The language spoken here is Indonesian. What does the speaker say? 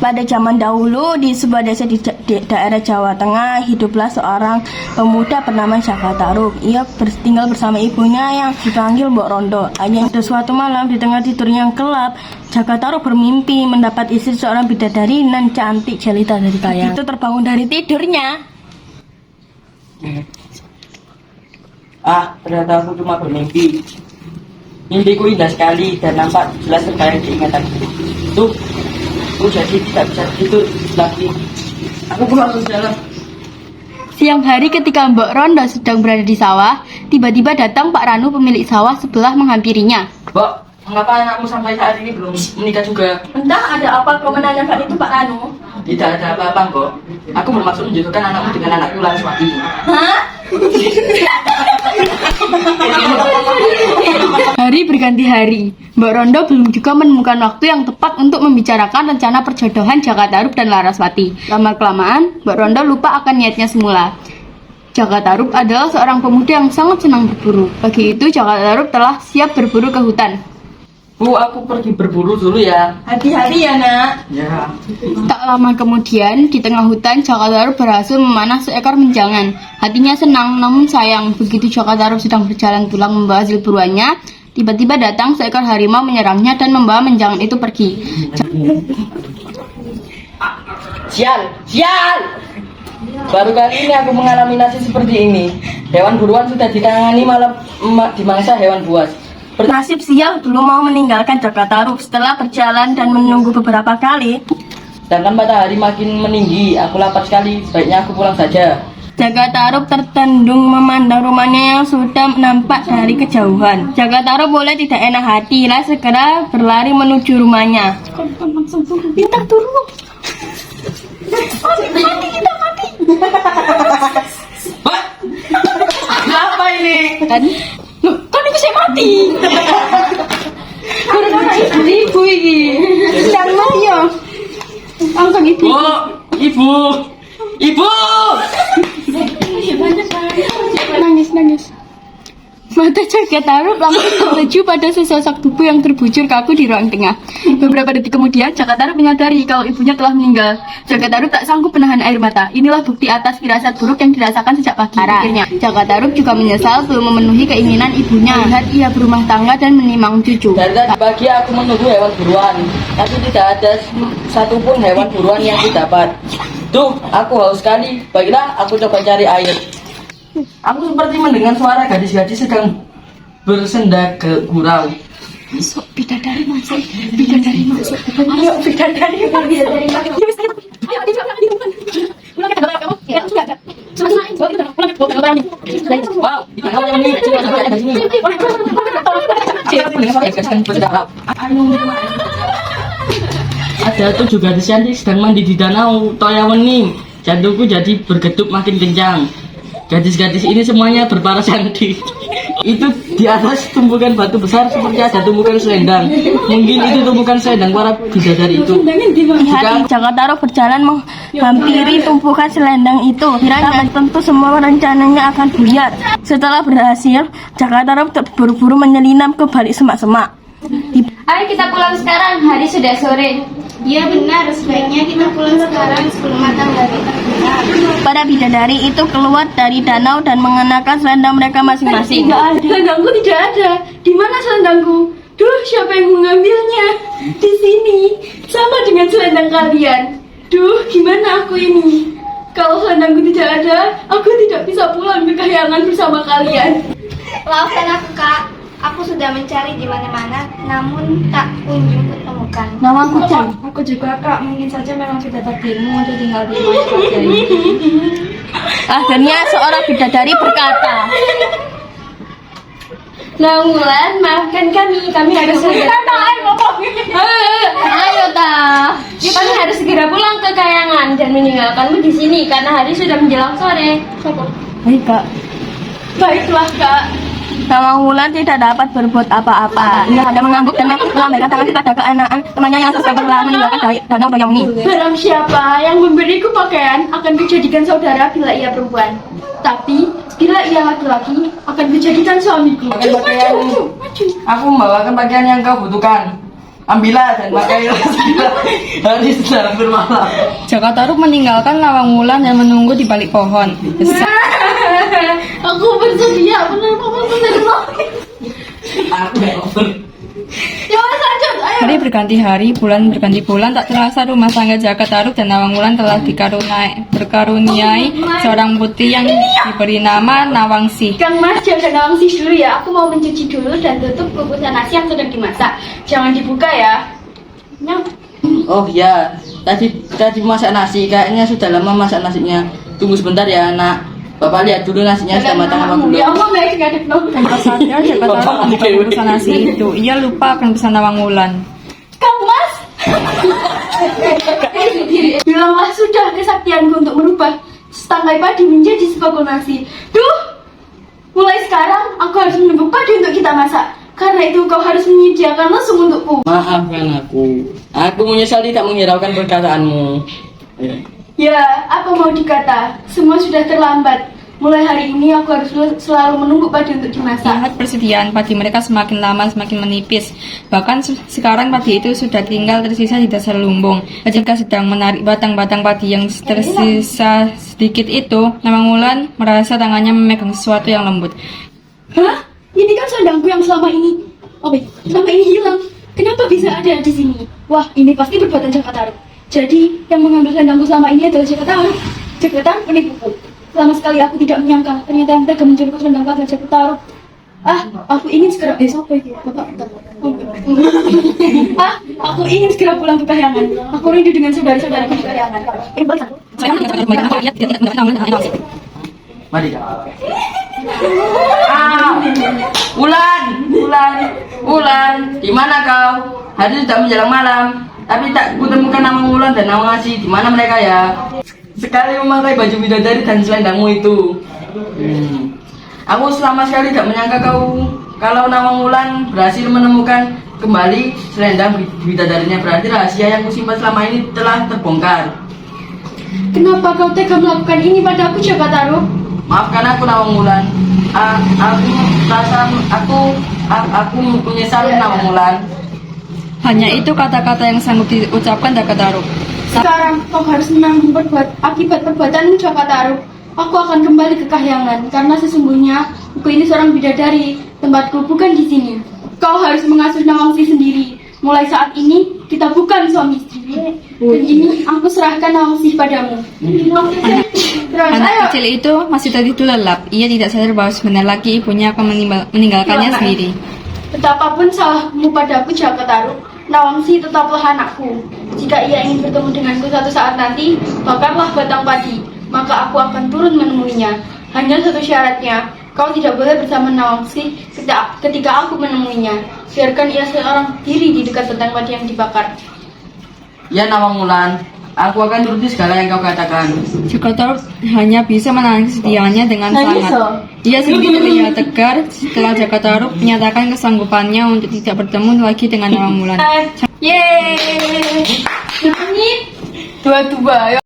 Pada zaman dahulu di sebuah desa di daerah Jawa Tengah hiduplah seorang pemuda bernama Jaka Tarub. Ia tinggal bersama ibunya yang dipanggil Mbok Rondo. Hanya pada suatu malam di tengah tidur yang gelap, Jaka Tarub bermimpi mendapat istri seorang bidadari nan cantik jelita dari kaya. Itu terbangun dari tidurnya. Ternyata aku cuma bermimpi. Mimpiku indah sekali dan nampak jelas terbayang di ingatanku. Aku jadi tidak bisa tidur lagi. Aku pulang ke jalan. Siang hari ketika Mbok Rondo sedang berada di sawah, tiba-tiba datang Pak Ranu pemilik sawah sebelah menghampirinya. Mbok, mengapa anakmu sampai saat ini belum menikah juga? Entah ada apa kau menanyakan itu Pak Ranu? Tidak ada apa-apa, Mbok. Aku bermaksud menjodohkan anakmu dengan anakku Laraswati. Hah? Hari berganti hari, Mbok Rondo belum juga menemukan waktu yang tepat untuk membicarakan rencana perjodohan Jaka Tarub dan Laraswati. Lama-kelamaan, Mbok Rondo lupa akan niatnya semula. Jaka Tarub adalah seorang pemuda yang sangat senang berburu. Pagi itu, Jaka Tarub telah siap berburu ke hutan. Bu, aku pergi berburu dulu ya. Hati-hati ya nak. Ya. Tak lama kemudian, di tengah hutan, Jaka Tarub berhasil memanah seekor menjangan. Hatinya senang, namun sayang, begitu Jaka Tarub sedang berjalan pulang membawa hasil buruannya, tiba-tiba datang seekor harimau menyerangnya dan membawa menjangan itu pergi. Sial! Baru kali ini aku mengalami nasib seperti ini. Hewan buruan sudah ditangani, malah dimangsa hewan buas. Nasib sial belum mau meninggalkan Jaka Tarub. Setelah berjalan dan menunggu beberapa kali, Sedangkan matahari makin meninggi, aku lapar sekali, sebaiknya aku pulang saja. Jaka Tarub tertendung memandang rumahnya yang sudah nampak dari kejauhan. Jaka Tarub mulai tidak enak hati, lah segera berlari menuju rumahnya. Bintang turun. Mati kita mati. Apa ini? Kan itu saya mati. Karena ibu ini sedang mati ya. Langsung ibu. Ibu! Nangis. Mata Jaka Tarub langsung tertuju pada sesosok tubuh yang terbujur kaku di ruang tengah. Beberapa detik kemudian, Jaka Tarub menyadari kalau ibunya telah meninggal. Jaka Tarub tak sanggup menahan air mata. Inilah bukti atas firasat buruk yang dirasakan sejak pagi. Akhirnya, Jaka Tarub juga menyesal belum memenuhi keinginan ibunya. Lihat ia berumah tangga dan menimang cucu. Dari tadi pagi aku menunggu hewan buruan, tapi tidak ada satupun hewan buruan yang kudapat. Duh, aku haus sekali. Baiklah, aku coba cari air. Aku seperti mendengar suara gadis-gadis sedang bersenda ke gurau. Masuk, bidadari masuk. Ayo bidadari masuk. Wow, di tengah yang ini, ada sini. Ada 7 gadis cantik sedang mandi di danau Toyawening. Jantungku jadi bergedup makin kencang. Gadis-gadis ini semuanya berparas cantik. Itu di atas tumpukan batu besar seperti ada tumpukan selendang. Mungkin itu tumpukan selendang para bidadari itu. Lihat, Jaka Tarub berjalan menghampiri tumpukan selendang itu. Kiranya tentu semua rencananya akan buyar. Setelah berhasil, Jaka Tarub terburu-buru menyelinap ke balik semak-semak. Ayo kita pulang sekarang, hari sudah sore. Iya benar, sebaiknya kita pulang sekarang sebelum matahari terbenam. Para bidadari itu keluar dari danau dan mengenakan selendang mereka masing-masing. Selendangku tidak ada. Di mana selendangku? Duh, siapa yang mengambilnya? Di sini, sama dengan selendang kalian. Duh, gimana aku ini? Kalau selendangku tidak ada, aku tidak bisa pulang ke kahyangan bersama kalian. Maafkan aku kak, aku sudah mencari di mana-mana, namun tak kunjung kutemukan. Namaku Cang. Aku juga kak, mungkin saja memang sudah takdirmu untuk tinggal di rumah ini. Akhirnya seorang bidadari berkata, Wulan, maafkan kami harus segera. Ayo ta, kami harus segera pulang ke kayangan dan meninggalkanmu di sini karena hari sudah menjelang sore. baik kak. Baiklah, Kak. Sama Wulan tidak dapat berbuat apa-apa. Ia hanya mengangguk dan melambaikan tangan kepada keenaan temannya yang sudah berlalu meninggalkan danau Toyawening. Barang siapa yang memberiku pakaian akan kujadikan saudara bila ia perempuan. Tapi bila ia laki-laki akan kujadikan suamiku. Pakaian, aku membawakan pakaian yang kau butuhkan. Ambillah dan pakailah hari sedang bermalam. Jaka Tarub meninggalkan Nawang Wulan dan menunggu di balik pohon. Aku bersedia benar-benar Aku over. Ya wes lanjut, ayo. Hari berganti hari, bulan berganti bulan, tak terasa rumah tangga Jaka Tarub dan Nawang Wulan telah berkaruniai seorang putri yang diberi nama Nawangsi. Kang Mas, jaga Nawangsi dulu ya. Aku mau mencuci dulu dan tutup kukusan nasi yang sedang dimasak. Jangan dibuka ya. Nyam. Oh ya, tadi masak nasi, kayaknya sudah lama masak nasinya. Tunggu sebentar ya anak. Bapak lihat dulu nasinya sudah matang apa belum. Ya Allah, baik nggak ada belum. Tanpa sadar Jaka Tarub membuka kukusan nasi itu. Ia lupa akan pesan Nawang Wulan. Kang Mas. Bilanglah sudah kesaktianku untuk merubah setangkai padi menjadi sepakul nasi. Duh, mulai sekarang aku harus menumbuk padi untuk kita masak. Karena itu kau harus menyediakan lesung untukku. Maafkan aku. Aku menyesal tidak menghiraukan perkataanmu. Ya. Ya, apa mau dikata? Semua sudah terlambat. Mulai hari ini aku harus selalu menunggu padi untuk dimasak. Lihat persediaan padi mereka semakin lama semakin menipis. Bahkan sekarang padi itu sudah tinggal tersisa di dasar lumbung. Ketika sedang menarik batang-batang padi yang tersisa sedikit itu, Nawang Wulan merasa tangannya memegang sesuatu yang lembut. Hah? Ini kan selendangku yang selama ini, selama ini hilang. Kenapa bisa ada di sini? Wah, ini pasti perbuatan Jaka Tarub. Jadi, yang mengambil selendangku selama ini adalah Jaka Tarub. Jaka Tarub penipuku. Selama sekali aku tidak menyangka, ternyata yang tega mencuri selendangku adalah Jaka Tarub. Aku ingin segera apa itu? Aku ingin segera pulang ke Kahyangan. Aku rindu dengan saudara-saudaraku di Kahyangan. Mari. Wulan, di mana kau? Hari sudah menjelang malam, tapi tak kutemukan Nawang Wulan dan Nawangsi. Di mana mereka ya? Sekali memakai baju bidadari dan selendangmu itu. Aku sama sekali tidak menyangka kalau Nawang Wulan berhasil menemukan kembali selendang bidadarinya. Berarti rahasia yang kusimpan selama ini telah terbongkar. Kenapa kau tega melakukan ini pada aku, Jaka Tarub? Maafkan aku Nawang Wulan. Aku menyesal Nawang Wulan. Hanya itu kata-kata yang sanggup diucapkan Jaka Tarub. Sekarang kau harus menanggung akibat perbuatanmu, Jaka Tarub. Aku akan kembali ke Kahyangan karena sesungguhnya aku ini seorang bidadari. Tempatku bukan di sini. Kau harus mengasuh Nawangsi sendiri. Mulai saat ini kita bukan suami istri. Dan ini aku serahkan Nawangsi padamu. Terus Anak ayo. kecil itu masih tertidur lelap. Ia tidak sadar bahwa sebentar lagi ibunya akan meninggalkannya sendiri. Betapapun salahmu padaku, Jaka Tarub, Nawangsi tetaplah anakku. Jika ia ingin bertemu denganku suatu saat nanti, bakarlah batang padi, maka aku akan turun menemuinya. Hanya satu syaratnya, kau tidak boleh bersama Nawangsi ketika aku menemuinya. Biarkan ia seorang diri di dekat batang padi yang dibakar. Ya Nawang Wulan, aku akan turuti segala yang kau katakan. Jaka Tarub hanya bisa menahan kesedihannya dengan sangat. Ia sendiri terlihat tegar setelah Jaka Tarub menyatakan kesanggupannya untuk tidak bertemu lagi dengan Nawang Wulan. Yeay! Nyanyi dua-dua.